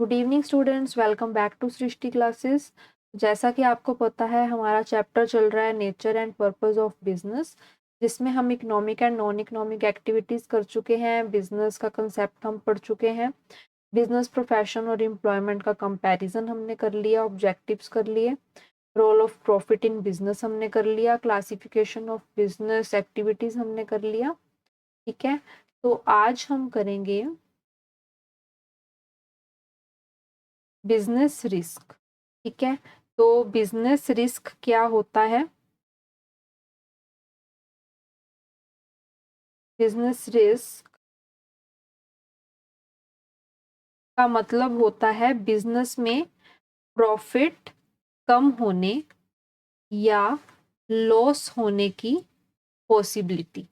Good evening students, welcome back to Srishti classes. जैसा कि आपको पता है, हमारा चैप्टर चल रहा है nature and purpose of business, जिसमें हम economic and non economic activities कर चुके हैं। बिजनेस का कंसेप्ट हम पढ़ चुके हैं। बिजनेस प्रोफेशन और एम्प्लॉयमेंट का कंपैरिजन हमने कर लिया, ऑब्जेक्टिव्स कर लिए, role of profit in business हमने कर लिया, क्लासिफिकेशन ऑफ बिजनेस एक्टिविटीज हमने कर लिया। ठीक है, तो आज हम करेंगे बिजनेस रिस्क। ठीक है, तो बिजनेस रिस्क क्या होता है? बिजनेस रिस्क का मतलब होता है बिजनेस में प्रॉफिट कम होने या लॉस होने की पॉसिबिलिटी।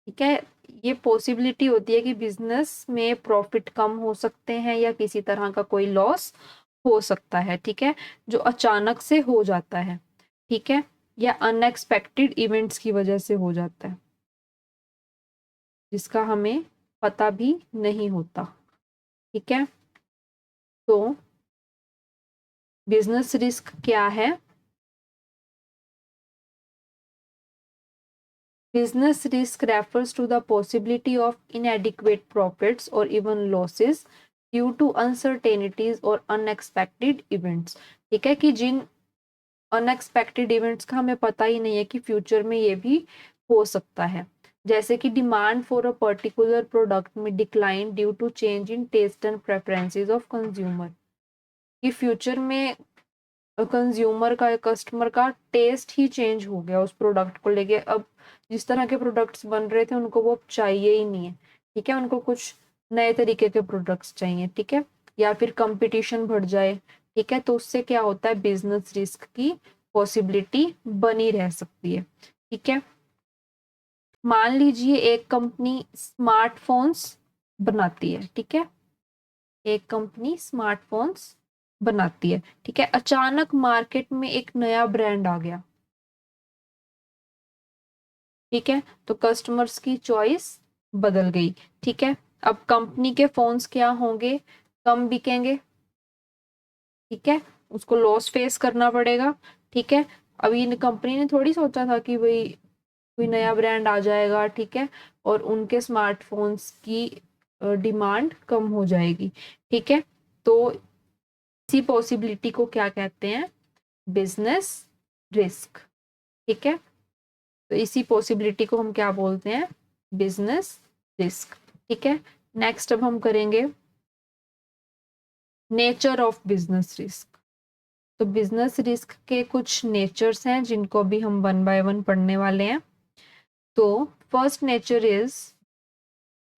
ठीक है, ये पॉसिबिलिटी होती है कि बिजनेस में प्रॉफिट कम हो सकते हैं या किसी तरह का कोई लॉस हो सकता है। ठीक है, जो अचानक से हो जाता है, ठीक है, या अनएक्सपेक्टेड इवेंट्स की वजह से हो जाता है, जिसका हमें पता भी नहीं होता। ठीक है, तो बिजनेस रिस्क क्या है? Business risk refers to the possibility of inadequate profits or even losses due to uncertainties or unexpected events। ठीक है, कि जिन अनएक्सपेक्टेड इवेंट्स का हमें पता ही नहीं है कि फ्यूचर में ये भी हो सकता है। जैसे कि demand for a particular product में decline due to change in taste and preferences of consumer, कि फ्यूचर में कंज्यूमर का, कस्टमर का टेस्ट ही चेंज हो गया उस प्रोडक्ट को लेके। अब जिस तरह के प्रोडक्ट्स बन रहे थे उनको वो चाहिए ही नहीं है। ठीक है, उनको कुछ नए तरीके के प्रोडक्ट्स चाहिए। ठीक है, या फिर कंपटीशन बढ़ जाए। ठीक है, तो उससे क्या होता है, बिजनेस रिस्क की पॉसिबिलिटी बनी रह सकती है। ठीक है, मान लीजिए एक कंपनी स्मार्टफोन्स बनाती है। ठीक है, एक कंपनी स्मार्टफोन्स बनाती है। ठीक है, अचानक मार्केट में एक नया ब्रांड आ गया। ठीक है, तो कस्टमर्स की चॉइस बदल गई। ठीक है, अब कंपनी के फोन्स क्या होंगे, कम बिकेंगे। ठीक है, उसको लॉस फेस करना पड़ेगा। ठीक है, अभी कंपनी ने थोड़ी सोचा था कि भाई कोई नया ब्रांड आ जाएगा। ठीक है, और उनके स्मार्टफोन्स की डिमांड कम हो जाएगी। ठीक है, तो इसी पॉसिबिलिटी को क्या कहते हैं, बिजनेस रिस्क। ठीक है, तो इसी पॉसिबिलिटी को हम क्या बोलते हैं, बिजनेस रिस्क। ठीक है, नेक्स्ट अब हम करेंगे नेचर ऑफ बिजनेस रिस्क। तो बिजनेस रिस्क के कुछ नेचर्स हैं जिनको भी हम वन बाय वन पढ़ने वाले हैं। तो first nature is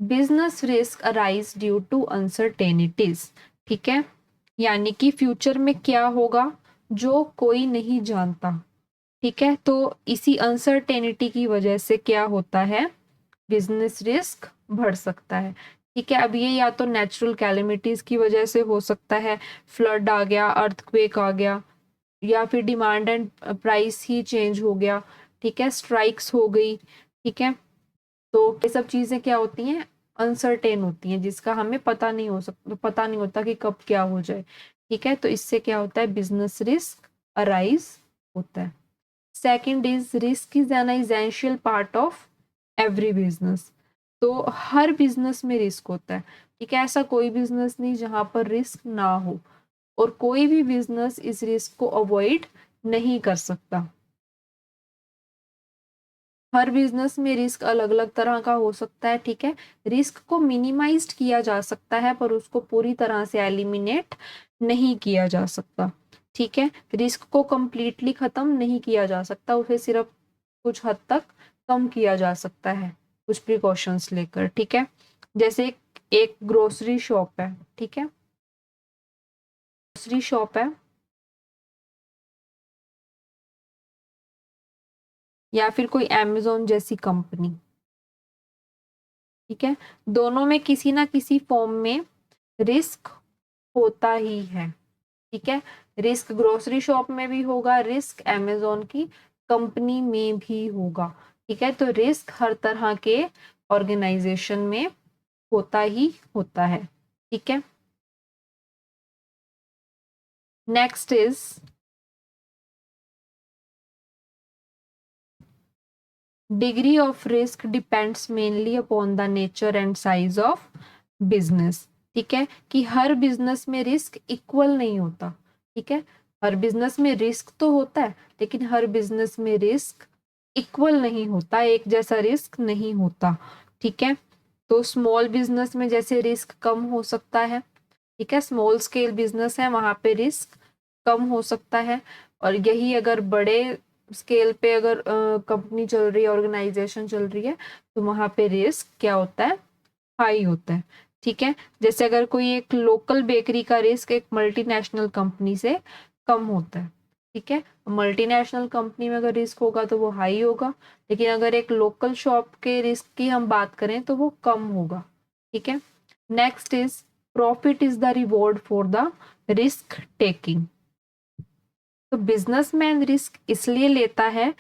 business risk arise due to uncertainties. ठीक है, यानी कि फ्यूचर में क्या होगा जो कोई नहीं जानता। ठीक है, तो इसी अनसर्टेनिटी की वजह से क्या होता है, बिजनेस रिस्क बढ़ सकता है। ठीक है, अब ये या तो नेचुरल कैलेमिटीज की वजह से हो सकता है, फ्लड आ गया, अर्थक्वेक आ गया, या फिर demand and price he change हो गया। ठीक है, स्ट्राइक्स हो गई। ठीक है, तो ये सब चीजें क्या होती हैं, अनसर्टेन होती हैं, जिसका हमें पता नहीं हो सकता, पता नहीं होता कि कब क्या हो जाए। ठीक है, तो इससे क्या होता है, बिजनेस रिस्क अराइज होता है। Second is risk is an essential part of every business. तो हर बिजनेस में रिस्क होता है। ठीक है, ऐसा कोई बिजनेस नहीं जहां पर रिस्क ना हो, और कोई भी बिजनेस इस रिस्क को अवॉइड नहीं कर सकता। हर बिजनेस में रिस्क अलग अलग तरह का हो सकता है। ठीक है, रिस्क को मिनिमाइज्ड किया जा सकता है, पर उसको पूरी तरह से एलिमिनेट नहीं किया जा सकता। ठीक है, रिस्क को कंप्लीटली खत्म नहीं किया जा सकता, उसे सिर्फ कुछ हद तक कम किया जा सकता है, कुछ प्रिकॉशंस लेकर। ठीक है, जैसे एक ग्रोसरी शॉप है। ठीक है, ग्रोसरी शॉप है या फिर कोई अमेजोन जैसी कंपनी। ठीक है, दोनों में किसी ना किसी फॉर्म में रिस्क होता ही है। ठीक है, रिस्क ग्रोसरी शॉप में भी होगा, रिस्क अमेजोन की कंपनी में भी होगा। ठीक है, तो रिस्क हर तरह के ऑर्गेनाइजेशन में होता ही होता है। ठीक है, next is degree of risk depends mainly upon the nature and size of business. ठीक है, कि हर बिजनेस में रिस्क इक्वल नहीं होता। ठीक है, हर बिजनेस में रिस्क तो होता है, लेकिन हर बिजनेस में रिस्क इक्वल नहीं होता, एक जैसा रिस्क नहीं होता। ठीक है, तो स्मॉल बिजनेस में जैसे रिस्क कम हो सकता है, ठीक है, स्मॉल स्केल बिजनेस है वहां पे रिस्क कम हो सकता है, और यही अगर बड़े स्केल पे अगर कंपनी चल रही है, ऑर्गेनाइजेशन चल रही है, तो वहां पे रिस्क क्या होता है, हाई होता है। ठीक है, जैसे अगर कोई एक लोकल बेकरी का रिस्क एक मल्टीनेशनल कंपनी से कम होता है। ठीक है, मल्टीनेशनल कंपनी में अगर रिस्क होगा तो वो हाई होगा, लेकिन अगर एक लोकल शॉप के रिस्क की हम बात करें तो वो कम होगा। ठीक है, next is profit is the reward for the risk taking. तो बिजनेसमैन रिस्क इसलिए लेता है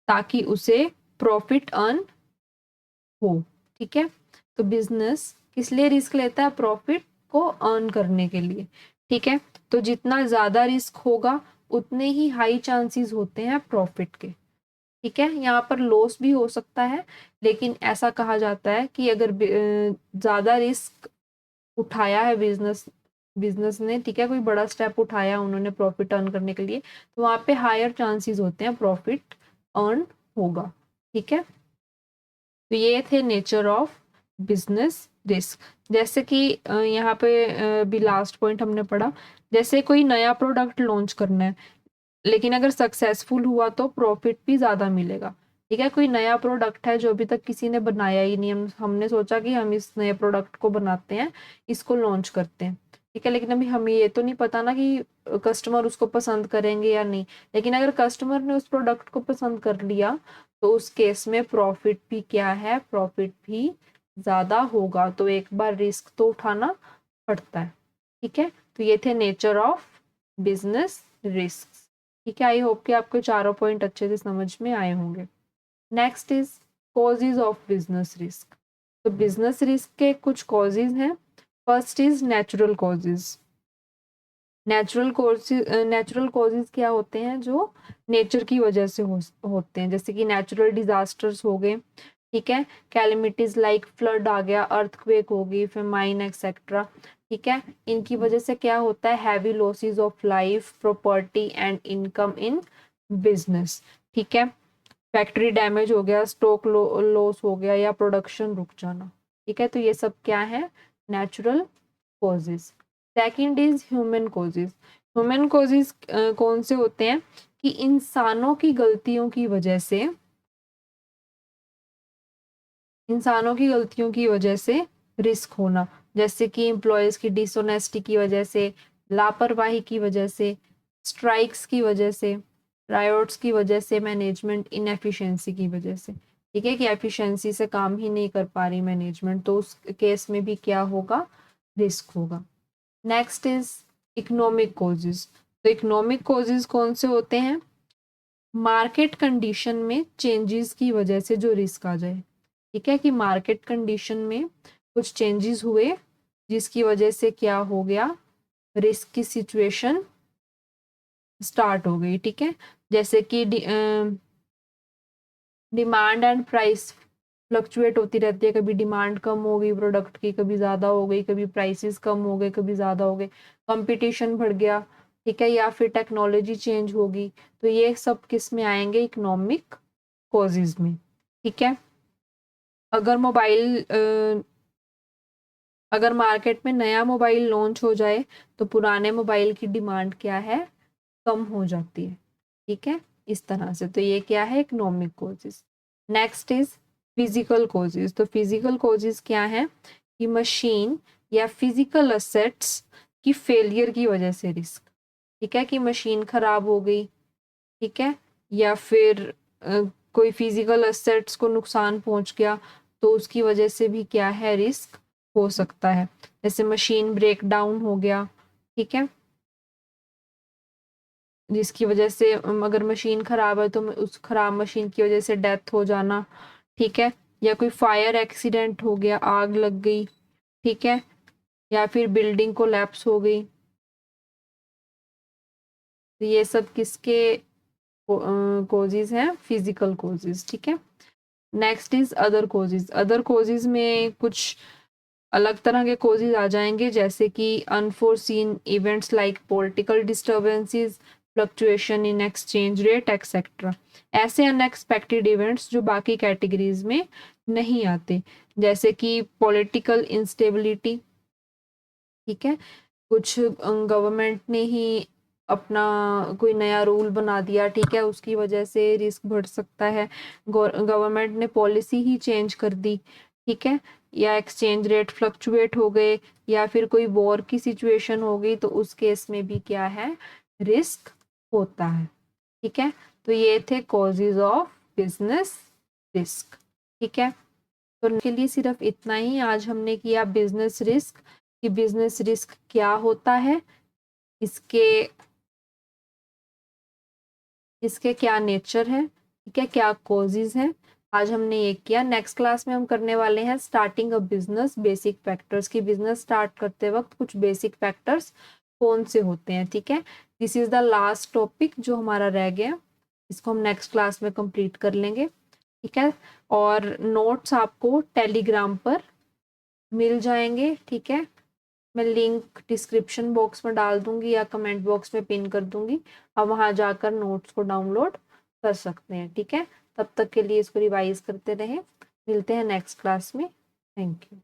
ताकि उसे प्रॉफिट अर्न हो। ठीक है, तो बिजनेस किस लिए रिस्क लेता है, प्रॉफिट को अर्न करने के लिए। ठीक है, तो जितना ज्यादा रिस्क होगा उतने ही हाई चांसेस होते हैं प्रॉफिट के। ठीक है, यहाँ पर लॉस भी हो सकता है, लेकिन ऐसा कहा जाता है कि अगर ज्यादा रिस्क उठाया है बिजनेस बिजनेस ने, ठीक है, कोई बड़ा स्टेप उठाया उन्होंने प्रॉफिट अर्न करने के लिए, तो वहां पे हायर चांसेस होते हैं प्रॉफिट अर्न होगा। ठीक है, तो ये थे नेचर ऑफ बिजनेस रिस्क। जैसे कि यहाँ पे भी लास्ट पॉइंट हमने पढ़ा, जैसे कोई नया प्रोडक्ट लॉन्च करना है, लेकिन अगर सक्सेसफुल हुआ तो प्रॉफिट भी ज्यादा मिलेगा। ठीक है, कोई नया प्रोडक्ट है जो अभी तक किसी ने बनाया ही नहीं, हमने सोचा कि हम इस नए प्रोडक्ट को बनाते हैं, इसको लॉन्च करते हैं। ठीक है, लेकिन अभी हमें ये तो नहीं पता ना कि कस्टमर उसको पसंद करेंगे या नहीं, लेकिन अगर कस्टमर ने उस प्रोडक्ट को पसंद कर लिया तो उस केस में प्रॉफिट भी क्या है, प्रॉफिट भी ज्यादा होगा। तो एक बार रिस्क तो उठाना पड़ता है। ठीक है, तो ये थे नेचर ऑफ बिजनेस रिस्क। ठीक है, आई होप कि आपको चारों पॉइंट अच्छे से समझ में आए होंगे। Next is causes of business risk. तो बिजनेस रिस्क के कुछ कॉजेज हैं। First is natural causes. Natural causes क्या होते हैं, जो नेचर की वजह से होते हैं, जैसे कि नेचुरल डिजास्टर्स हो गए। ठीक है, कैलेमिटीज लाइक फ्लड आ गया, अर्थक्वेक होगी, फेमाइन एक्सेट्रा। ठीक है, इनकी वजह से क्या होता है, heavy losses of life, property and income in business. ठीक है, फैक्ट्री डैमेज हो गया, स्टॉक लॉस हो गया, या प्रोडक्शन रुक जाना। ठीक है, तो ये सब क्या है, natural causes. Second is human causes. Human causes कौन से होते हैं, कि इंसानों की गलतियों की वजह से, इंसानों की गलतियों की वजह से रिस्क होना, जैसे कि एम्प्लॉयज की डिसऑनेस्टी की वजह से, लापरवाही की वजह से, स्ट्राइक्स की वजह से, रायोट्स की वजह से, मैनेजमेंट इनएफिशिएंसी की वजह से। ठीक है, कि एफिशिएंसी से काम ही नहीं कर पा रही मैनेजमेंट, तो उस केस में भी क्या होगा, रिस्क होगा। Next is economic causes. तो इकोनॉमिक कॉजेज कौन से होते हैं, मार्केट कंडीशन में चेंजेस की वजह से जो रिस्क आ जाए। ठीक है, कि मार्केट कंडीशन में कुछ चेंजेस हुए जिसकी वजह से क्या हो गया, रिस्क की सिचुएशन स्टार्ट हो गई। ठीक है, जैसे कि डिमांड एंड प्राइस फ्लक्चुएट होती रहती है, कभी डिमांड कम हो गई प्रोडक्ट की, कभी ज्यादा हो गई, कभी प्राइसेस कम हो गए, कभी ज्यादा हो गए, कंपटीशन बढ़ गया। ठीक है, या फिर टेक्नोलॉजी चेंज होगी, तो ये सब किस में आएंगे, इकोनॉमिक कॉजेज में। ठीक है, अगर अगर मार्केट में नया मोबाइल लॉन्च हो जाए तो पुराने मोबाइल की डिमांड क्या है, कम हो जाती है। ठीक है, इस तरह से, तो ये क्या है, economic causes. Next is physical causes. तो फिजिकल कॉजेज क्या है, कि मशीन या फिजिकल असेट्स की फेलियर की वजह से रिस्क। ठीक है, कि मशीन खराब हो गई, ठीक है, या फिर कोई फिजिकल असेट्स को नुकसान पहुंच गया, तो उसकी वजह से भी क्या है, रिस्क हो सकता है। जैसे मशीन ब्रेक डाउन हो गया, ठीक है, जिसकी वजह से अगर मशीन खराब है तो उस खराब मशीन की वजह से डेथ हो जाना। ठीक है, या कोई फायर एक्सीडेंट हो गया, आग लग गई, ठीक है, या फिर बिल्डिंग कोलैप्स हो गई। तो ये सब किसके कोजेज हैं? फिजिकल कोजेज, ठीक है। Next is other causes. Other causes में कुछ अलग तरह के कोजेज आ जाएंगे, जैसे कि unforeseen events like political disturbances, fluctuation in exchange rate etcetera. ऐसे अनएक्सपेक्टेड इवेंट्स जो बाकी कैटेगरीज में नहीं आते, जैसे कि पॉलिटिकल इंस्टेबिलिटी, ठीक है, कुछ गवर्नमेंट ने ही अपना कोई नया रूल बना दिया, ठीक है, उसकी वजह से रिस्क बढ़ सकता है। गवर्नमेंट ने पॉलिसी ही चेंज कर दी, ठीक है, या एक्सचेंज रेट फ्लक्चुएट हो गए, या फिर कोई वॉर की सिचुएशन हो गई, तो उस केस में भी क्या है? रिस्क होता है, ठीक है। तो ये थे कॉजेज ऑफ बिजनेस रिस्क, ठीक है। तो के लिए सिर्फ इतना ही आज हमने किया बिजनेस रिस्क, कि बिजनेस रिस्क क्या होता है, इसके इसके क्या नेचर है, ठीक है, क्या कॉजेज हैं। आज हमने ये किया। नेक्स्ट क्लास में हम करने वाले हैं starting a business basic factors, की बिजनेस स्टार्ट करते वक्त कुछ बेसिक फैक्टर्स कौन से होते हैं, ठीक है। This is the last topic जो हमारा रह गया, इसको हम नेक्स्ट क्लास में कंप्लीट कर लेंगे, ठीक है। और नोट्स आपको टेलीग्राम पर मिल जाएंगे, ठीक है। मैं लिंक डिस्क्रिप्शन बॉक्स में डाल दूंगी या कमेंट बॉक्स में पिन कर दूंगी, आप वहां जाकर नोट्स को डाउनलोड कर सकते हैं, ठीक है। तब तक के लिए इसको रिवाइज करते रहें। मिलते हैं नेक्स्ट क्लास में। Thank you.